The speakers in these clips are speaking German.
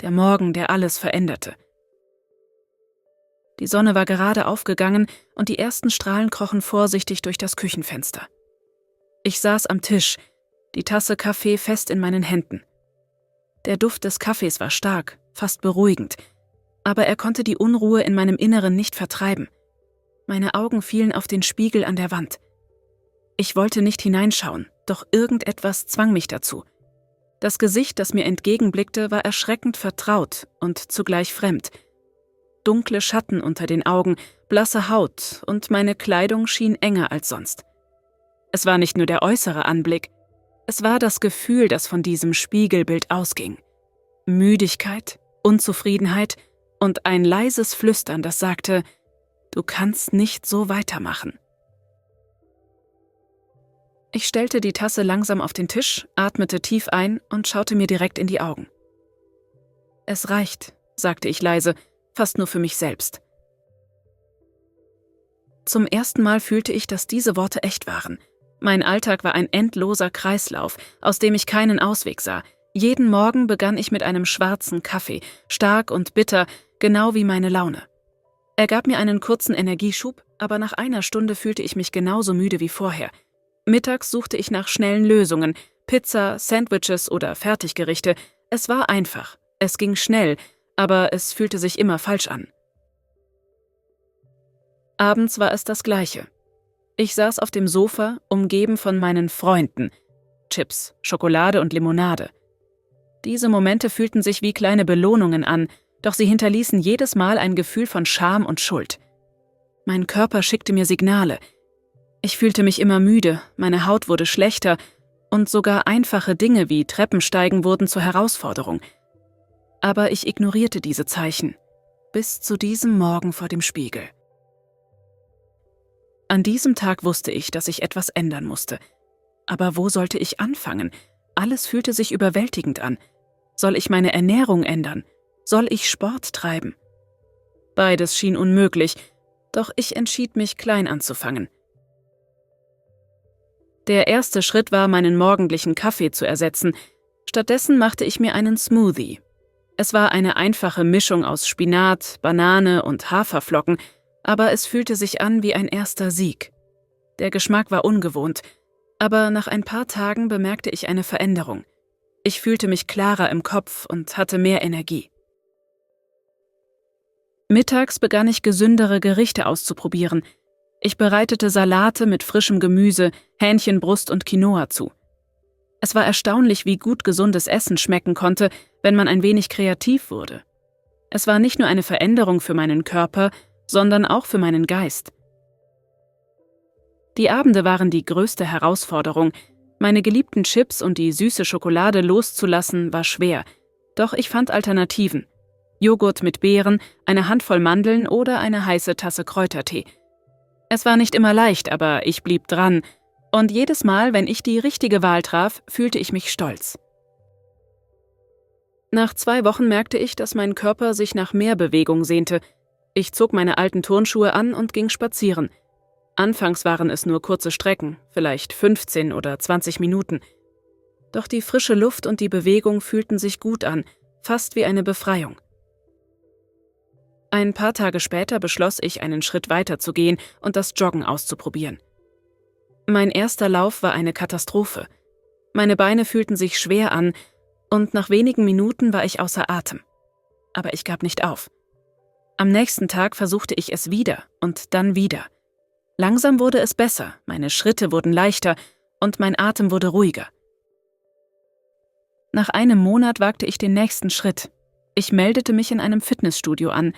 Der Morgen, der alles veränderte. Die Sonne war gerade aufgegangen und die ersten Strahlen krochen vorsichtig durch das Küchenfenster. Ich saß am Tisch, die Tasse Kaffee fest in meinen Händen. Der Duft des Kaffees war stark, fast beruhigend, aber er konnte die Unruhe in meinem Inneren nicht vertreiben. Meine Augen fielen auf den Spiegel an der Wand. Ich wollte nicht hineinschauen, doch irgendetwas zwang mich dazu. Das Gesicht, das mir entgegenblickte, war erschreckend vertraut und zugleich fremd. Dunkle Schatten unter den Augen, blasse Haut und meine Kleidung schien enger als sonst. Es war nicht nur der äußere Anblick, es war das Gefühl, das von diesem Spiegelbild ausging. Müdigkeit, Unzufriedenheit und ein leises Flüstern, das sagte, du kannst nicht so weitermachen. Ich stellte die Tasse langsam auf den Tisch, atmete tief ein und schaute mir direkt in die Augen. Es reicht, sagte ich leise, fast nur für mich selbst. Zum ersten Mal fühlte ich, dass diese Worte echt waren. Mein Alltag war ein endloser Kreislauf, aus dem ich keinen Ausweg sah. Jeden Morgen begann ich mit einem schwarzen Kaffee, stark und bitter, genau wie meine Laune. Er gab mir einen kurzen Energieschub, aber nach einer Stunde fühlte ich mich genauso müde wie vorher. Mittags suchte ich nach schnellen Lösungen, Pizza, Sandwiches oder Fertiggerichte. Es war einfach, es ging schnell, aber es fühlte sich immer falsch an. Abends war es das Gleiche. Ich saß auf dem Sofa, umgeben von meinen Freunden. Chips, Schokolade und Limonade. Diese Momente fühlten sich wie kleine Belohnungen an, doch sie hinterließen jedes Mal ein Gefühl von Scham und Schuld. Mein Körper schickte mir Signale. Ich fühlte mich immer müde, meine Haut wurde schlechter und sogar einfache Dinge wie Treppensteigen wurden zur Herausforderung. Aber ich ignorierte diese Zeichen, bis zu diesem Morgen vor dem Spiegel. An diesem Tag wusste ich, dass ich etwas ändern musste. Aber wo sollte ich anfangen? Alles fühlte sich überwältigend an. Soll ich meine Ernährung ändern? Soll ich Sport treiben? Beides schien unmöglich, doch ich entschied mich, klein anzufangen. Der erste Schritt war, meinen morgendlichen Kaffee zu ersetzen. Stattdessen machte ich mir einen Smoothie. Es war eine einfache Mischung aus Spinat, Banane und Haferflocken, aber es fühlte sich an wie ein erster Sieg. Der Geschmack war ungewohnt, aber nach ein paar Tagen bemerkte ich eine Veränderung. Ich fühlte mich klarer im Kopf und hatte mehr Energie. Mittags begann ich gesündere Gerichte auszuprobieren. Ich bereitete Salate mit frischem Gemüse, Hähnchenbrust und Quinoa zu. Es war erstaunlich, wie gut gesundes Essen schmecken konnte, wenn man ein wenig kreativ wurde. Es war nicht nur eine Veränderung für meinen Körper, sondern auch für meinen Geist. Die Abende waren die größte Herausforderung. Meine geliebten Chips und die süße Schokolade loszulassen war schwer, doch ich fand Alternativen. Joghurt mit Beeren, eine Handvoll Mandeln oder eine heiße Tasse Kräutertee. Es war nicht immer leicht, aber ich blieb dran. Und jedes Mal, wenn ich die richtige Wahl traf, fühlte ich mich stolz. Nach 2 Wochen merkte ich, dass mein Körper sich nach mehr Bewegung sehnte. Ich zog meine alten Turnschuhe an und ging spazieren. Anfangs waren es nur kurze Strecken, vielleicht 15 oder 20 Minuten. Doch die frische Luft und die Bewegung fühlten sich gut an, fast wie eine Befreiung. Ein paar Tage später beschloss ich, einen Schritt weiter zu gehen und das Joggen auszuprobieren. Mein erster Lauf war eine Katastrophe. Meine Beine fühlten sich schwer an und nach wenigen Minuten war ich außer Atem. Aber ich gab nicht auf. Am nächsten Tag versuchte ich es wieder und dann wieder. Langsam wurde es besser, meine Schritte wurden leichter und mein Atem wurde ruhiger. Nach einem Monat wagte ich den nächsten Schritt. Ich meldete mich in einem Fitnessstudio an.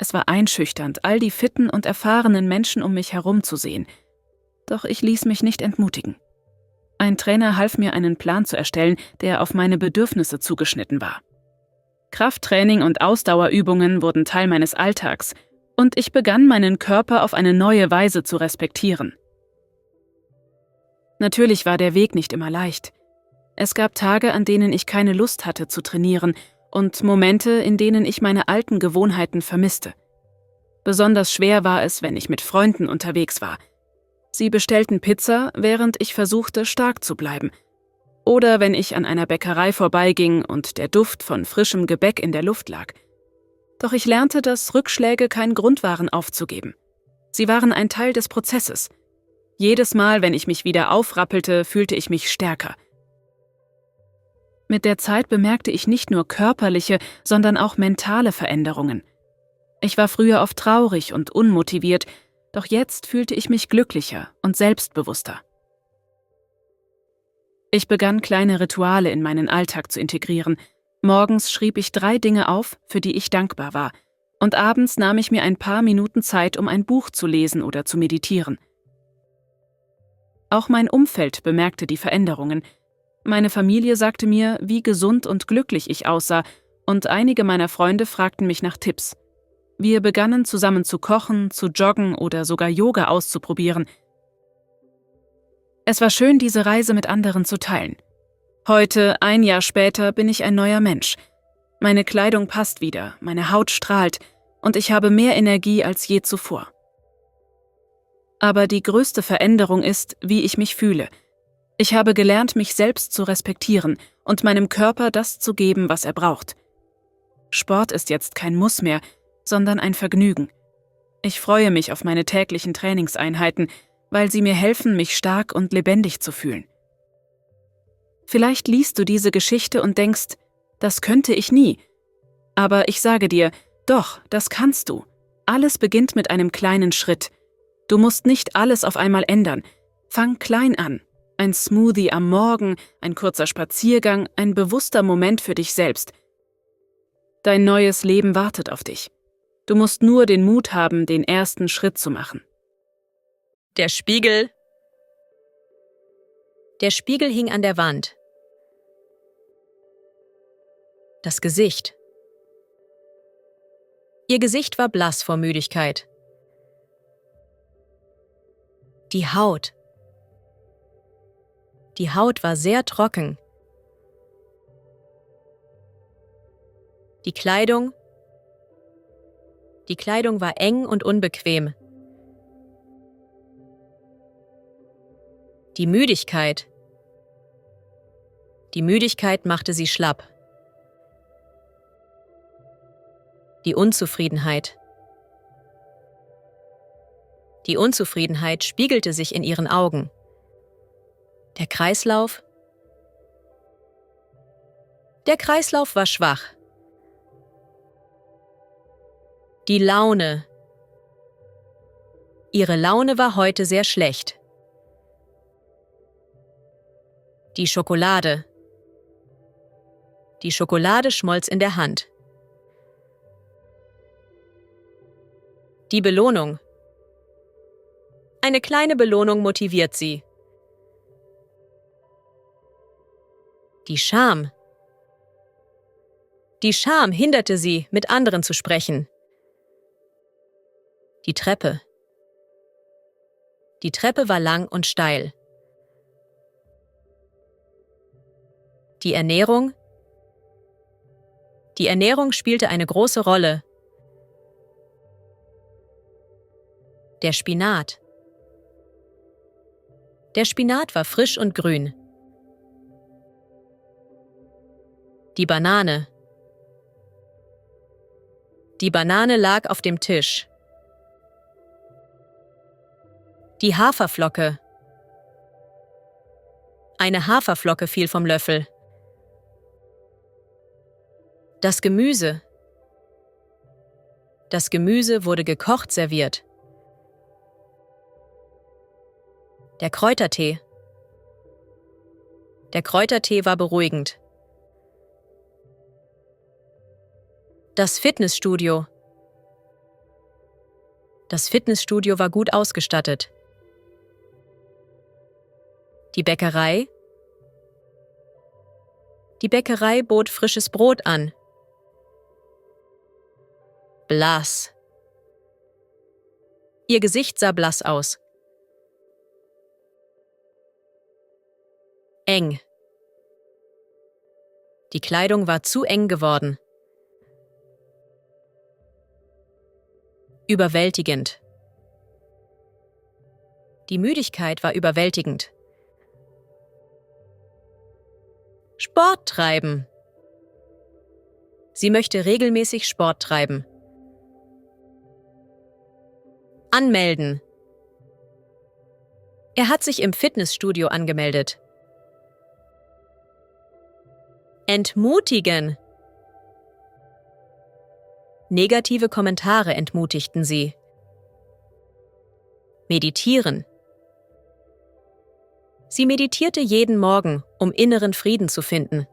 Es war einschüchternd, all die fitten und erfahrenen Menschen um mich herum zu sehen. Doch ich ließ mich nicht entmutigen. Ein Trainer half mir, einen Plan zu erstellen, der auf meine Bedürfnisse zugeschnitten war. Krafttraining und Ausdauerübungen wurden Teil meines Alltags und ich begann, meinen Körper auf eine neue Weise zu respektieren. Natürlich war der Weg nicht immer leicht. Es gab Tage, an denen ich keine Lust hatte zu trainieren und Momente, in denen ich meine alten Gewohnheiten vermisste. Besonders schwer war es, wenn ich mit Freunden unterwegs war. Sie bestellten Pizza, während ich versuchte, stark zu bleiben. Oder wenn ich an einer Bäckerei vorbeiging und der Duft von frischem Gebäck in der Luft lag. Doch ich lernte, dass Rückschläge kein Grund waren, aufzugeben. Sie waren ein Teil des Prozesses. Jedes Mal, wenn ich mich wieder aufrappelte, fühlte ich mich stärker. Mit der Zeit bemerkte ich nicht nur körperliche, sondern auch mentale Veränderungen. Ich war früher oft traurig und unmotiviert, doch jetzt fühlte ich mich glücklicher und selbstbewusster. Ich begann, kleine Rituale in meinen Alltag zu integrieren. Morgens schrieb ich 3 Dinge auf, für die ich dankbar war, und abends nahm ich mir ein paar Minuten Zeit, um ein Buch zu lesen oder zu meditieren. Auch mein Umfeld bemerkte die Veränderungen. Meine Familie sagte mir, wie gesund und glücklich ich aussah, und einige meiner Freunde fragten mich nach Tipps. Wir begannen zusammen zu kochen, zu joggen oder sogar Yoga auszuprobieren. Es war schön, diese Reise mit anderen zu teilen. Heute, ein Jahr später, bin ich ein neuer Mensch. Meine Kleidung passt wieder, meine Haut strahlt und ich habe mehr Energie als je zuvor. Aber die größte Veränderung ist, wie ich mich fühle. Ich habe gelernt, mich selbst zu respektieren und meinem Körper das zu geben, was er braucht. Sport ist jetzt kein Muss mehr, sondern ein Vergnügen. Ich freue mich auf meine täglichen Trainingseinheiten, weil sie mir helfen, mich stark und lebendig zu fühlen. Vielleicht liest du diese Geschichte und denkst, das könnte ich nie. Aber ich sage dir, doch, das kannst du. Alles beginnt mit einem kleinen Schritt. Du musst nicht alles auf einmal ändern. Fang klein an. Ein Smoothie am Morgen, ein kurzer Spaziergang, ein bewusster Moment für dich selbst. Dein neues Leben wartet auf dich. Du musst nur den Mut haben, den ersten Schritt zu machen. Der Spiegel. Der Spiegel hing an der Wand. Das Gesicht. Ihr Gesicht war blass vor Müdigkeit. Die Haut. Die Haut war sehr trocken. Die Kleidung. Die Kleidung war eng und unbequem. Die Müdigkeit. Die Müdigkeit machte sie schlapp. Die Unzufriedenheit. Die Unzufriedenheit spiegelte sich in ihren Augen. Der Kreislauf? Der Kreislauf war schwach. Die Laune. Ihre Laune war heute sehr schlecht. Die Schokolade. Die Schokolade schmolz in der Hand. Die Belohnung. Eine kleine Belohnung motiviert sie. Die Scham. Die Scham hinderte sie, mit anderen zu sprechen. Die Treppe. Die Treppe war lang und steil. Die Ernährung? Die Ernährung spielte eine große Rolle. Der Spinat. Der Spinat war frisch und grün. Die Banane. Die Banane lag auf dem Tisch. Die Haferflocke. Eine Haferflocke fiel vom Löffel. Das Gemüse. Das Gemüse wurde gekocht serviert. Der Kräutertee. Der Kräutertee war beruhigend. Das Fitnessstudio. Das Fitnessstudio war gut ausgestattet. Die Bäckerei. Die Bäckerei bot frisches Brot an. Blass. Ihr Gesicht sah blass aus. Eng. Die Kleidung war zu eng geworden. Überwältigend. Die Müdigkeit war überwältigend. Sport treiben. Sie möchte regelmäßig Sport treiben. Anmelden. Er hat sich im Fitnessstudio angemeldet. Entmutigen. Negative Kommentare entmutigten sie. Meditieren. Sie meditierte jeden Morgen, um inneren Frieden zu finden.